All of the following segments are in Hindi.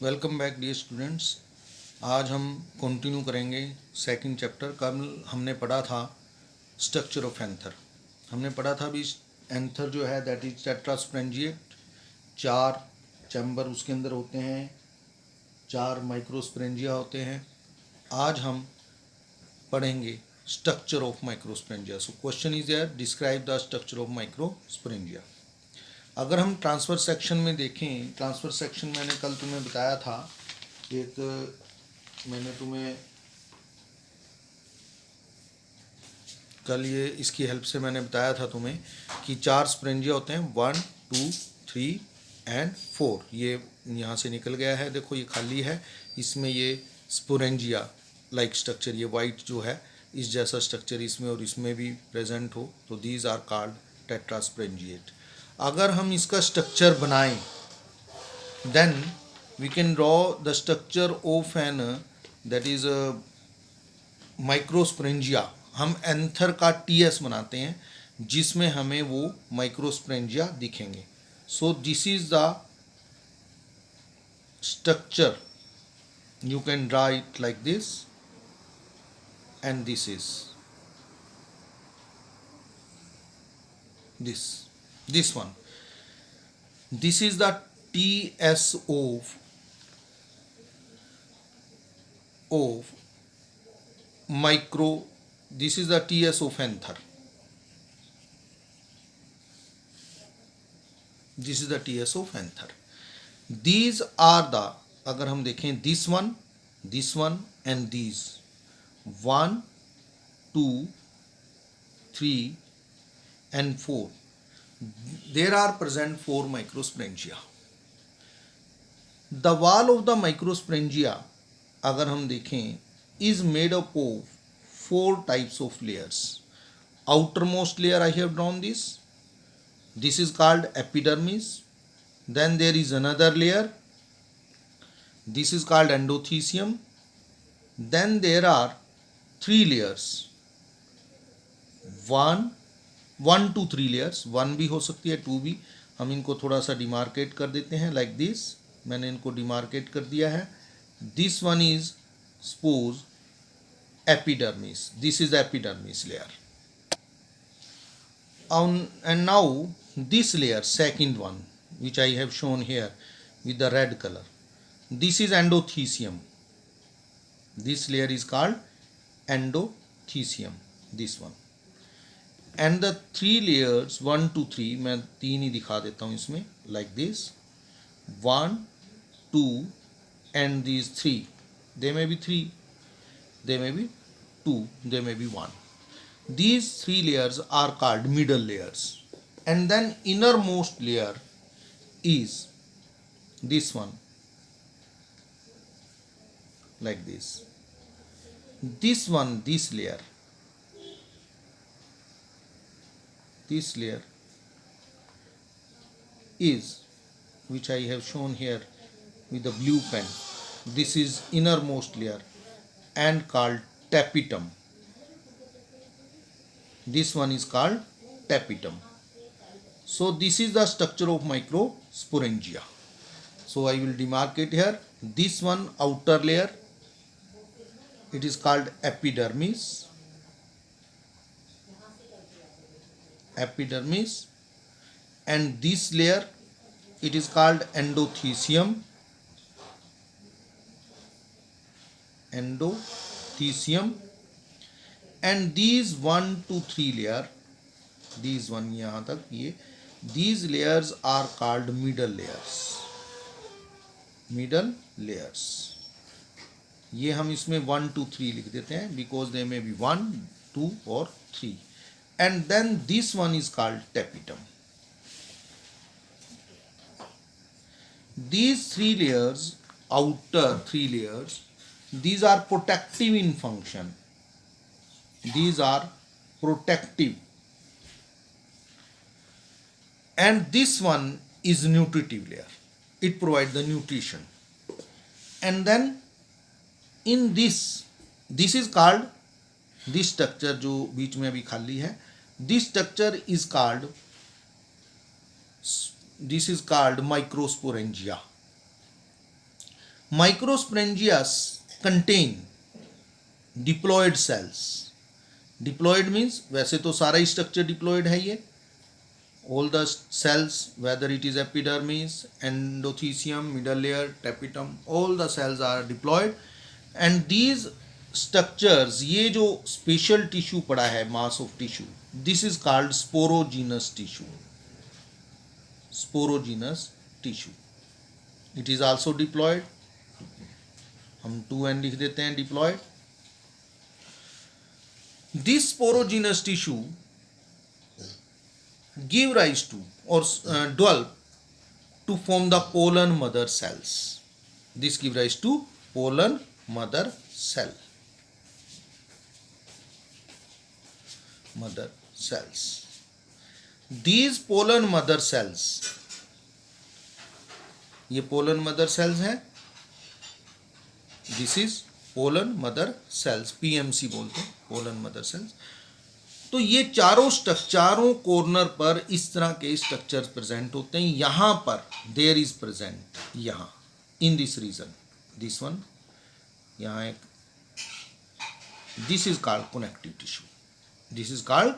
Welcome back dear students. आज हम कंटिन्यू करेंगे सेकंड चैप्टर। कल हमने पढ़ा था स्ट्रक्चर ऑफ एंथर। हमने पढ़ा था भी एंथर जो है दैट इज टेट्रास्पोरेंजिएट, 4 चैम्बर उसके अंदर होते हैं, 4 माइक्रोस्पोरेंजिया होते हैं। आज हम पढ़ेंगे structure of microsporangia. So question is there, describe the structure of microsporangia. अगर हम ट्रांसफ़र सेक्शन में देखें, ट्रांसफ़र सेक्शन मैंने कल तुम्हें बताया था, मैंने तुम्हें कल ये इसकी हेल्प से मैंने बताया था तुम्हें कि 4 स्पोरेंजिया होते हैं, 1 2 3 एंड 4। ये यहाँ से निकल गया है, देखो ये खाली है, इसमें ये स्पोरेंजिया लाइक स्ट्रक्चर, ये वाइट जो है इस जैसा स्ट्रक्चर इसमें और इसमें भी प्रेजेंट हो, तो दीज आर कॉल्ड टेट्रास्पोरेंजिएट। अगर हम इसका स्ट्रक्चर बनाएं, then we can draw the structure of an that is microsporangia. हम एंथर का टीएस बनाते हैं जिसमें हमें वो माइक्रोस्पोरेंजिया दिखेंगे। So this is the structure, you can draw it like this, and this is this one. This is the TSO of micro. This is the TS of anther. This is the TS of anther. These are the, अगर हम देखें, this one and these 1 2 3 and 4, there are present 4 microsporangia. The wall of the microsporangia, अगर हम देखें, is made up of 4 types of layers. Outermost layer I have drawn this is called epidermis. Then there is another layer, this is called endothecium. Then there are 3 layers, 1 2 3 layers, 1 भी हो सकती है, 2 भी। हम इनको थोड़ा सा डिमार्केट कर देते हैं लाइक दिस, मैंने इनको डिमार्केट कर दिया है। This one is suppose epidermis, this is epidermis layer. And now this layer, second one, which I have shown here with the red color, this is endothecium. This layer is called endothecium, this one. And the 3 layers 1 2 3, मैं 3 ही दिखा देता हूँ इसमें, like this 1 2 and these 3, they may be 3, they may be 2, they may be 1. These 3 layers are called middle layers. And then innermost layer is this one, like this. This one, this layer is, which I have shown here with the blue pen, this is innermost layer and called tapetum. This one is called tapetum. So this is the structure of microsporangia. So I will demarcate here. This one, outer layer, it is called epidermis. And this layer, it is called endothecium. And these 1 2 3 layer, these one यहाँ तक ये, these layers are called middle layers. ये हम इसमें 1 2 3 लिख देते हैं because they may be 1 2 or 3. And then this one is called tapetum. These 3 layers, outer 3 layers, these are protective in function. These are protective. And this one is nutritive layer. It provides the nutrition. And then in this is called, this structure जो बीच में अभी खाली है, this structure is called, this is called microsporangia. Microsporangia contain diploid cells. Diploid means वैसे तो सारा ही स्ट्रक्चर डिप्लॉयड है ये. All the cells, whether it is epidermis, endothelium, middle layer, tapetum, all the cells are diploid. And these structures, ये जो special tissue पड़ा है, mass of tissue, this is called sporogenous tissue. Sporogenous tissue. It is also diploid. हम 2n लिख देते हैं diploid. This sporogenous tissue give rise to or develop to form the pollen mother cells. This give rise to pollen mother cell. Mother cells. These pollen mother cells, ये pollen mother cells हैं. This is pollen mother cells, PMC बोलते हैं, pollen mother cells. तो ये चारों कॉर्नर पर इस तरह के स्ट्रक्चर्स प्रेजेंट होते हैं. यहाँ पर देयर इज प्रेजेंट, यहाँ in this region, this one, यहाँ एक, this is called connective tissue. This is called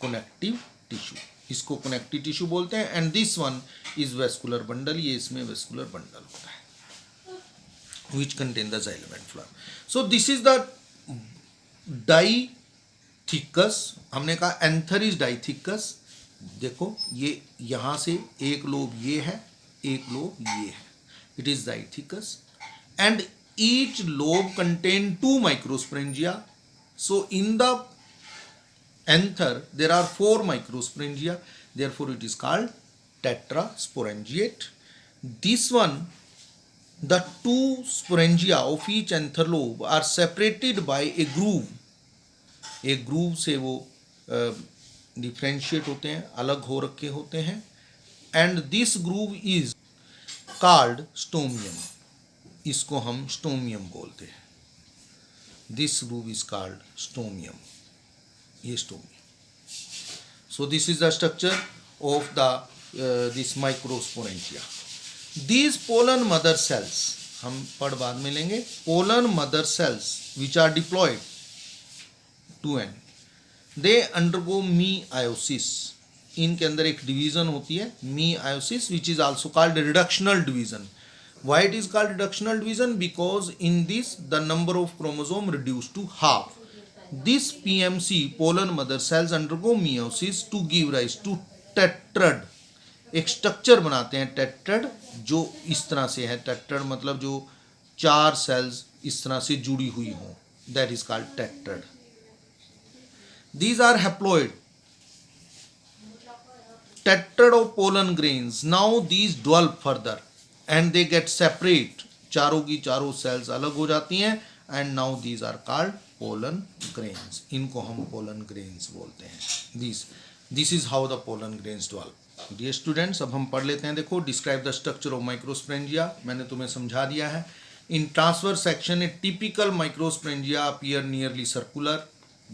connective tissue. इसको कनेक्टिव टिश्यू बोलते हैं. And this one is vascular bundle. ये इसमें वेस्कुलर बंडल होता है which contain the xylem and phloem. So this is the dithecous. हमने कहा एंथर इज डाइथिक्कस. देखो ये यहाँ से एक लोब ये है, एक लोब ये है. It is dithecous. And each lobe contain 2 microsporangia. So in the anther there are 4 microsporangia. Therefore it is called tetrasporangiate. This one, the 2 sporangia of each anther lobe are separated by a groove. एक ग्रूव से वो डिफ्रेंशिएट होते हैं, अलग हो रखे होते हैं. And this groove is called stomium. इसको हम स्टोमियम बोलते हैं. This groove is called stomium. ये stomium. So this is the structure of the this microsporangia. These pollen mother cells हम पढ़ बाद में लेंगे. Pollen mother cells which are diploid 2n, they undergo meiosis. इनके अंदर एक डिवीजन होती है meiosis, which is also called reductional division. Why it is called reductional division? Because in this the number of chromosome reduced to half. This PMC, pollen mother cells, undergo meiosis to give rise to tetrad. एक स्ट्रक्चर बनाते हैं tetrad, जो इस तरह से है. tetrad मतलब जो 4 सेल्स इस तरह से जुड़ी हुई हों. That is called tetrad. These are haploid. Tetrad of pollen grains. Now these develop further and they get separate. चारों की चारों सेल्स अलग हो जाती हैं. And now these are called pollen grains. इनको हम pollen grains बोलते हैं. This is how the pollen grains develop. Dear students, अब हम पढ़ लेते हैं. देखो, describe the structure of microsporangia. मैंने तुम्हें समझा दिया है. In transverse section, a typical microsporangia appear nearly circular.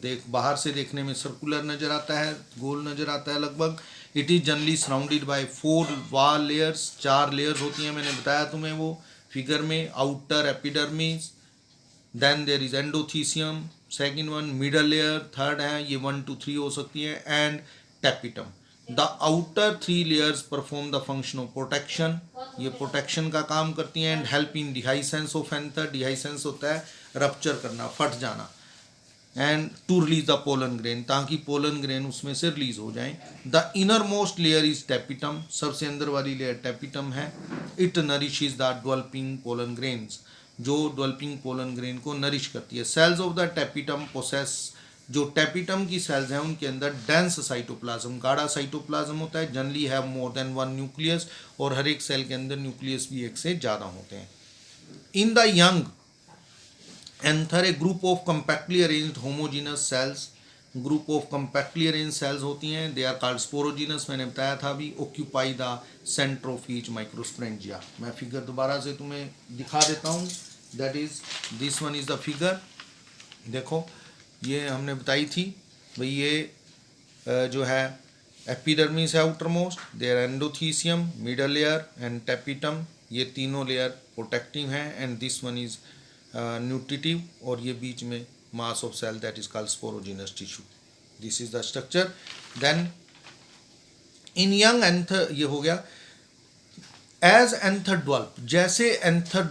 देख, बाहर से देखने में सर्कुलर नजर आता है, गोल नजर आता है लगभग. It is generally surrounded by 4 wall layers. 4 layers होती हैं, मैंने बताया तुम्हें वो फिगर में. Outer epidermis, then there is endothecium, second one middle layer, third है ये 1 to 3 हो सकती है, and tapetum. The outer 3 layers perform the function of protection. ये प्रोटेक्शन का काम करती हैं. And help in dehiscence of anther. Dehiscence होता है रप्चर करना, फट जाना. And to release the pollen grain, ताकि पोलन ग्रेन उसमें से रिलीज हो जाए. The innermost layer is tapetum. सबसे अंदर वाली लेयर टेपिटम है. It nourishes the developing pollen grains, जो डेवलपिंग पोलन ग्रेन को नरिश करती है. Cells of the tapetum possess, जो टेपिटम की सेल्स हैं उनके अंदर डेंस साइटोप्लाज्म, गाढ़ा साइटोप्लाज्म होता है. Generally have more than 1 nucleus, और हर एक सेल के अंदर न्यूक्लियस भी एक से ज़्यादा होते हैं. In the young anther a group of compactly arranged homogeneous cells. Group of compactly arrange cells होती हैं. They are called sporogenous. मैंने बताया था अभी. Occupy the centre of each microsporangia. मैं फिगर दोबारा से तुम्हें दिखा देता हूँ. That is this one is the figure. देखो, ये हमने बताई थी भाई. ये जो है एपिडर्मिस है outermost, there endothecium, middle layer and tapetum. ये तीनों लेयर प्रोटेक्टिव हैं and this one is nutritive, और ये बीच में mass of cell that is called sporogenous tissue. This is the structure. Then in young anther, ये हो गया. एज एंथर डेवलप, जैसे एंथर